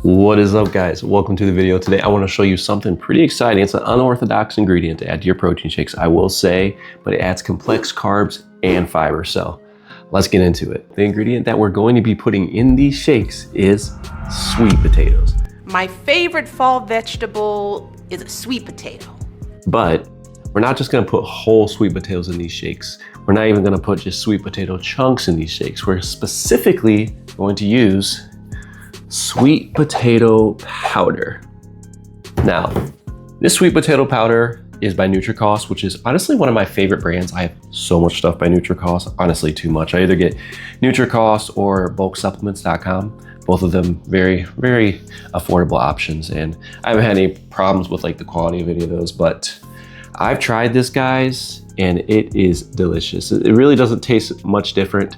What is up, guys? Welcome to the video. Today I want to show you something pretty exciting. It's an unorthodox ingredient to add to your protein shakes, I will say, but it adds complex carbs and fiber. So let's get into it. The ingredient that we're going to be putting in these shakes is sweet potatoes. My favorite fall vegetable is a sweet potato. But we're not just going to put whole sweet potatoes in these shakes. We're not even going to put just sweet potato chunks in these shakes. We're specifically going to use sweet potato powder. Now, this sweet potato powder is by Nutri-Cost, which is honestly one of my favorite brands. I have so much stuff by Nutri-Cost, honestly too much. I either get Nutri-Cost or bulksupplements.com. Both of them very, very affordable options. And I haven't had any problems with like the quality of any of those, but I've tried this, guys, and it is delicious. It really doesn't taste much different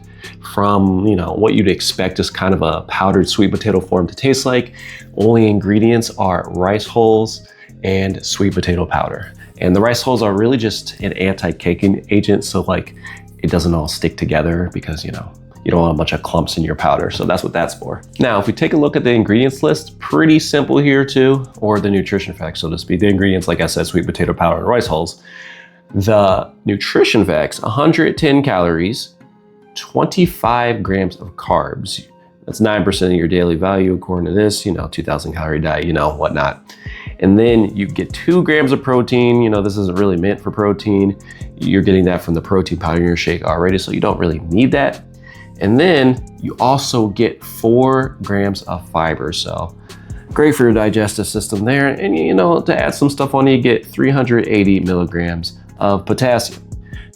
from, what you'd expect as kind of a powdered sweet potato form to taste like. Only ingredients are rice hulls and sweet potato powder. And the rice hulls are really just an anti-caking agent, so like it doesn't all stick together because, you don't want a bunch of clumps in your powder. So that's what that's for. Now, if we take a look at the ingredients list, pretty simple here too, or the nutrition facts, so to speak. The ingredients, like I said, sweet potato powder and rice hulls. The nutrition facts, 110 calories, 25 grams of carbs. That's 9% of your daily value according to this, 2,000 calorie diet, whatnot. And then you get 2 grams of protein. This isn't really meant for protein. You're getting that from the protein powder in your shake already, so you don't really need that. And then you also get 4 grams of fiber. So great for your digestive system there. And to add some stuff on, you get 380 milligrams of potassium.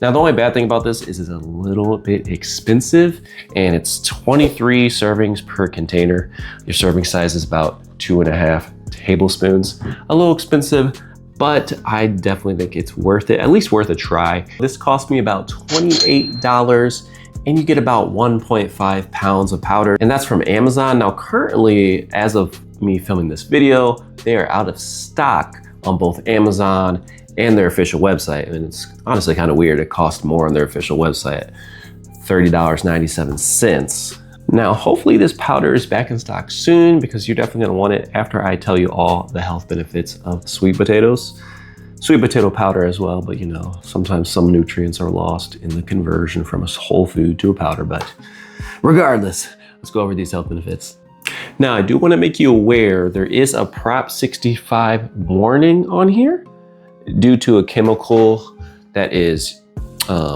Now, the only bad thing about this is it's a little bit expensive, and it's 23 servings per container. Your serving size is about 2.5 tablespoons. A little expensive, but I definitely think it's worth it, at least worth a try. This cost me about $28, and you get about 1.5 pounds of powder, and that's from Amazon. Now, currently, as of me filming this video, they are out of stock on both Amazon and their official website. And it's honestly kind of weird. It costs more on their official website, $30.97. Now, hopefully this powder is back in stock soon, because you're definitely gonna want it after I tell you all the health benefits of sweet potatoes. Sweet potato powder as well, but sometimes some nutrients are lost in the conversion from a whole food to a powder. But regardless, let's go over these health benefits. Now, I do want to make you aware there is a Prop 65 warning on here due to a chemical that is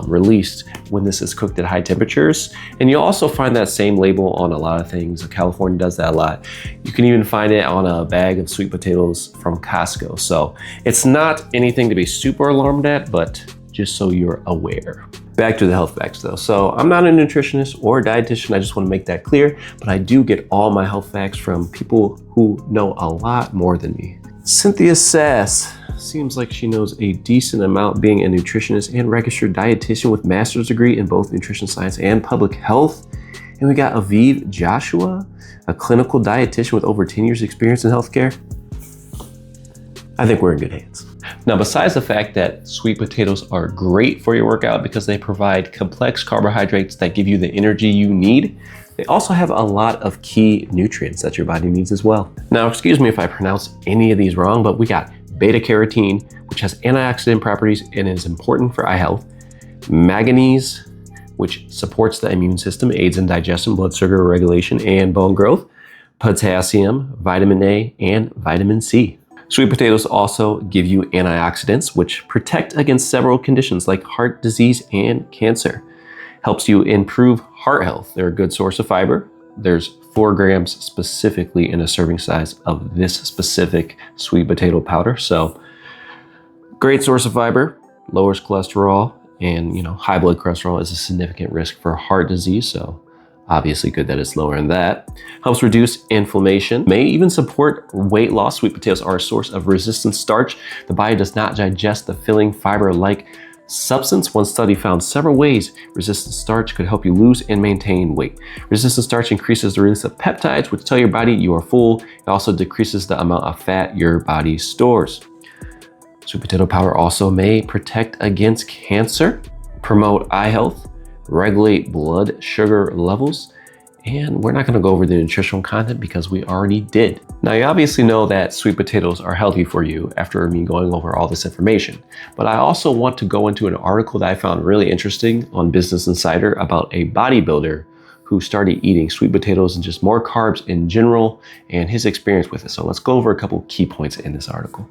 released when this is cooked at high temperatures. And you'll also find that same label on a lot of things. California does that a lot. You can even find it on a bag of sweet potatoes from Costco. So it's not anything to be super alarmed at, but just so you're aware. Back to the health facts though. So I'm not a nutritionist or a dietitian. I just want to make that clear, but I do get all my health facts from people who know a lot more than me. Cynthia Sass seems like she knows a decent amount, being a nutritionist and registered dietitian with master's degree in both nutrition science and public health. And we got Aviv Joshua, a clinical dietitian with over 10 years experience in healthcare. I think we're in good hands. Now, besides the fact that sweet potatoes are great for your workout because they provide complex carbohydrates that give you the energy you need, they also have a lot of key nutrients that your body needs as well. Now, excuse me if I pronounce any of these wrong, but we got beta carotene, which has antioxidant properties and is important for eye health. Manganese, which supports the immune system, aids in digestion, blood sugar regulation, and bone growth. Potassium, vitamin A, and vitamin C. Sweet potatoes also give you antioxidants, which protect against several conditions like heart disease and cancer. Helps you improve heart health. They're a good source of fiber. There's 4 grams specifically in a serving size of this specific sweet potato powder. So great source of fiber, lowers cholesterol, and high blood cholesterol is a significant risk for heart disease. So obviously good that it's lowering that. Helps reduce inflammation, may even support weight loss. Sweet potatoes are a source of resistant starch. The body does not digest the filling fiber-like substance. One study found several ways resistant starch could help you lose and maintain weight. Resistant starch increases the release of peptides, which tell your body you are full. It also decreases the amount of fat your body stores. Sweet potato powder also may protect against cancer, promote eye health, regulate blood sugar levels, And we're not gonna go over the nutritional content because we already did. Now, you obviously know that sweet potatoes are healthy for you after me going over all this information. But I also want to go into an article that I found really interesting on Business Insider about a bodybuilder who started eating sweet potatoes and just more carbs in general and his experience with it. So let's go over a couple key points in this article.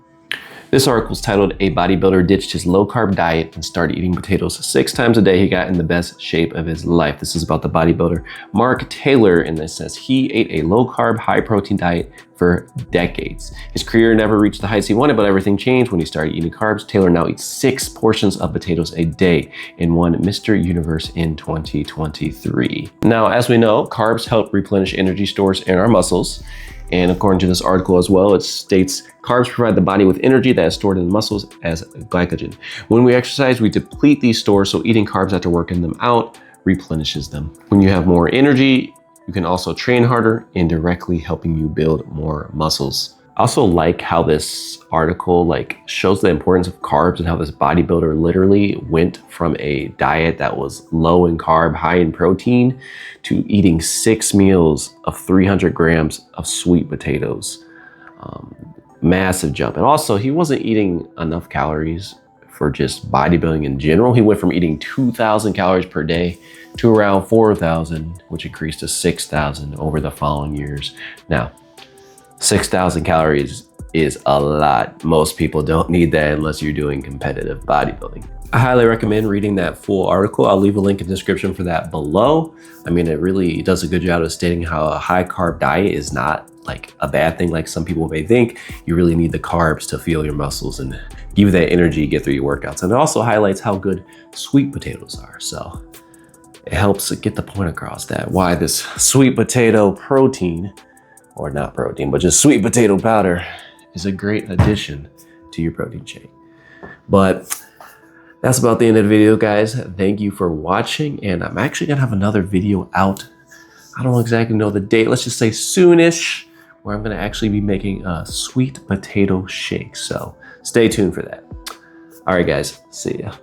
This article is titled, "A Bodybuilder Ditched His Low Carb Diet and Started Eating Potatoes 6 Times a Day. He Got in the Best Shape of His Life." This is about the bodybuilder Mark Taylor, and it says he ate a low carb, high protein diet for decades. His career never reached the heights he wanted, but everything changed when he started eating carbs. Taylor now eats 6 portions of potatoes a day and won Mr. Universe in 2023. Now, as we know, carbs help replenish energy stores in our muscles. And according to this article as well, it states carbs provide the body with energy that is stored in the muscles as glycogen. When we exercise, we deplete these stores, so eating carbs after working them out replenishes them. When you have more energy, you can also train harder, indirectly helping you build more muscles. I also like how this article shows the importance of carbs and how this bodybuilder literally went from a diet that was low in carb, high in protein, to eating 6 meals of 300 grams of sweet potatoes. Massive jump. And also, he wasn't eating enough calories for just bodybuilding in general. He went from eating 2,000 calories per day to around 4,000, which increased to 6,000 over the following years. Now, 6,000 calories is a lot. Most people don't need that unless you're doing competitive bodybuilding. I highly recommend reading that full article. I'll leave a link in the description for that below. I mean, it really does a good job of stating how a high carb diet is not like a bad thing like some people may think. You really need the carbs to fuel your muscles and give you that energy to get through your workouts. And it also highlights how good sweet potatoes are. So it helps get the point across that why this sweet potato protein, or not protein, but just sweet potato powder, is a great addition to your protein shake. But that's about the end of the video, guys. Thank you for watching, and I'm actually gonna have another video out. I don't exactly know the date, let's just say soonish, where I'm gonna actually be making a sweet potato shake. So stay tuned for that. All right, guys, see ya.